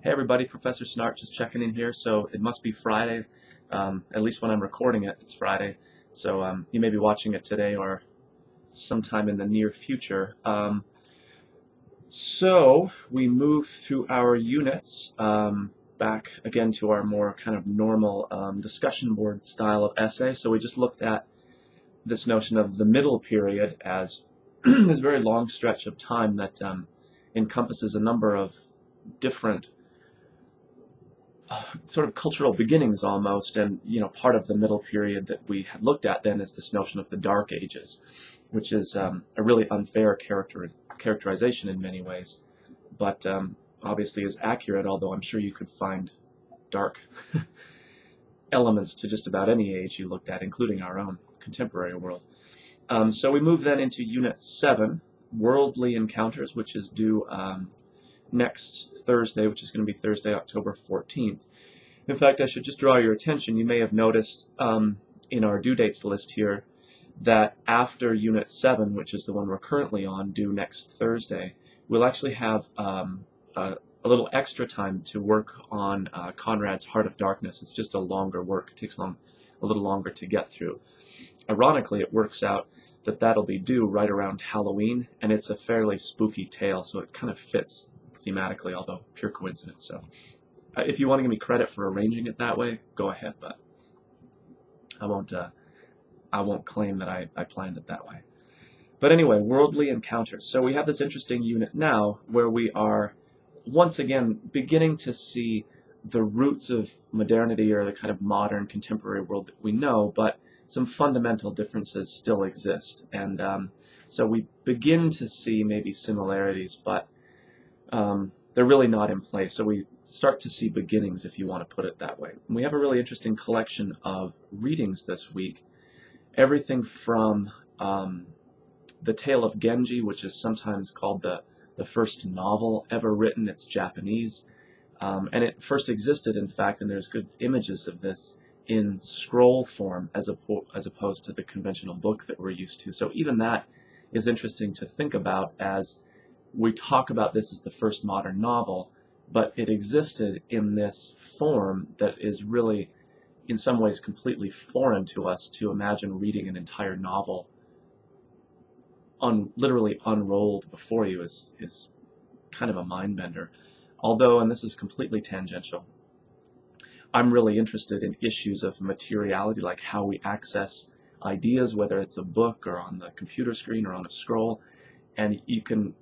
Hey everybody, Professor Snart just checking in here. So it must be Friday, at least when I'm recording it, it's Friday. So you may be watching it today or sometime in the near future. So we move through our units back again to our more kind of normal discussion board style of essay. So we just looked at this notion of the middle period as this very long stretch of time that encompasses a number of different sort of cultural beginnings almost, and part of the middle period that we had looked at then is this notion of the Dark Ages, which is a really unfair characterization in many ways, but obviously is accurate, although I'm sure you could find dark elements to just about any age you looked at, including our own contemporary world. So we move then into Unit 7, Worldly Encounters, which is due next Thursday, which is going to be Thursday, October 14th. In fact, I should just draw your attention. You may have noticed in our due dates list here that after Unit 7, which is the one we're currently on, due next Thursday, we'll actually have a little extra time to work on Conrad's Heart of Darkness. It's just a longer work. It takes a little longer to get through. Ironically, it works out that that'll be due right around Halloween, and it's a fairly spooky tale, so it kind of fits thematically, although pure coincidence. So if you want to give me credit for arranging it that way, go ahead, but I won't claim that I planned it that way. But anyway, Worldly Encounters. So we have this interesting unit now where we are once again beginning to see the roots of modernity, or the kind of modern contemporary world that we know, but some fundamental differences still exist. And so we begin to see maybe similarities, but they're really not in place. So we start to see beginnings, if you want to put it that way. And we have a really interesting collection of readings this week. Everything from The Tale of Genji, which is sometimes called the first novel ever written. It's Japanese. And it first existed, in fact, and there's good images of this, in scroll form as opposed to the conventional book that we're used to. So even that is interesting to think about as we talk about this as the first modern novel, but it existed in this form that is really, in some ways, completely foreign to us. To imagine reading an entire novel literally unrolled before you is kind of a mind bender. Although, and this is completely tangential, I'm really interested in issues of materiality, like how we access ideas, whether it's a book or on the computer screen or on a scroll, and you can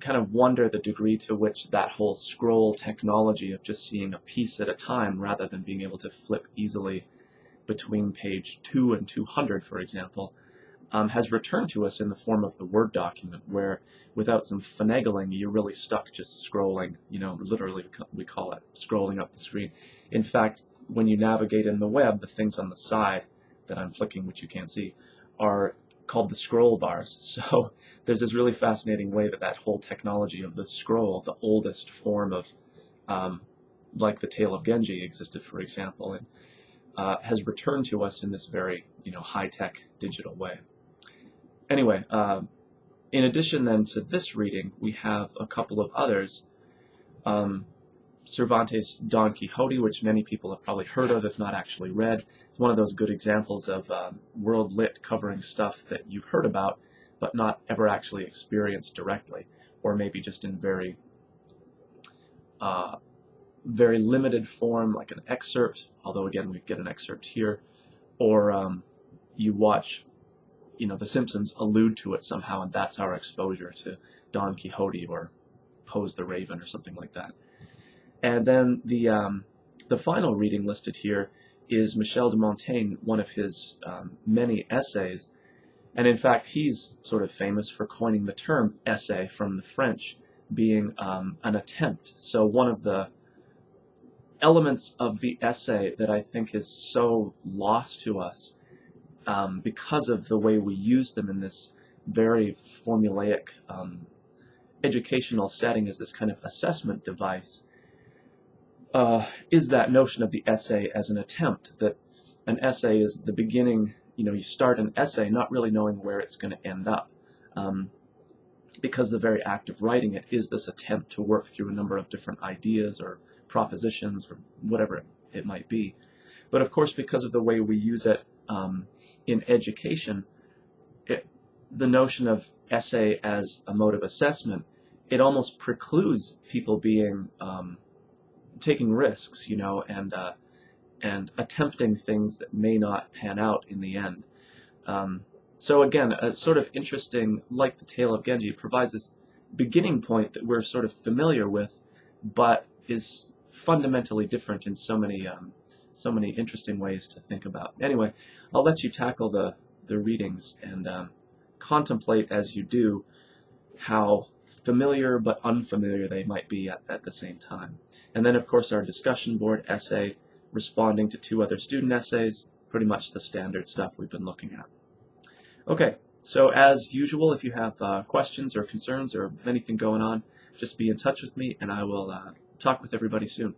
kind of wonder the degree to which that whole scroll technology of just seeing a piece at a time rather than being able to flip easily between page 2 and 200, for example, has returned to us in the form of the Word document, where without some finagling, you're really stuck just scrolling. Literally we call it scrolling up the screen. In fact, when you navigate in the web, the things on the side that I'm flicking, which you can't see, are called the scroll bars. So there's this really fascinating way that whole technology of the scroll, the oldest form of, like the Tale of Genji existed, for example, and has returned to us in this very high-tech digital way. Anyway, in addition then to this reading, we have a couple of others. Cervantes' Don Quixote, which many people have probably heard of, if not actually read. It's one of those good examples of world lit covering stuff that you've heard about, but not ever actually experienced directly, or maybe just in very limited form, like an excerpt, although again we get an excerpt here, or you watch The Simpsons allude to it somehow, and that's our exposure to Don Quixote or Pose the Raven or something like that. And then the final reading listed here is Michel de Montaigne, one of his many essays, and in fact he's sort of famous for coining the term essay from the French, being an attempt. So one of the elements of the essay that I think is so lost to us because of the way we use them in this very formulaic educational setting as this kind of assessment device, is that notion of the essay as an attempt, that an essay is the beginning. You start an essay not really knowing where it's going to end up. because the very act of writing it is this attempt to work through a number of different ideas or propositions or whatever it might be. But of course, because of the way we use it in education, the notion of essay as a mode of assessment, it almost precludes people being taking risks, and attempting things that may not pan out in the end. So again, a sort of interesting, like the Tale of Genji, provides this beginning point that we're sort of familiar with, but is fundamentally different in so many interesting ways to think about. Anyway, I'll let you tackle the readings and contemplate as you do how familiar but unfamiliar they might be at the same time. And then, of course, our discussion board essay responding to 2 other student essays, pretty much the standard stuff we've been looking at. Okay, so as usual, if you have questions or concerns or anything going on, just be in touch with me, and I will talk with everybody soon.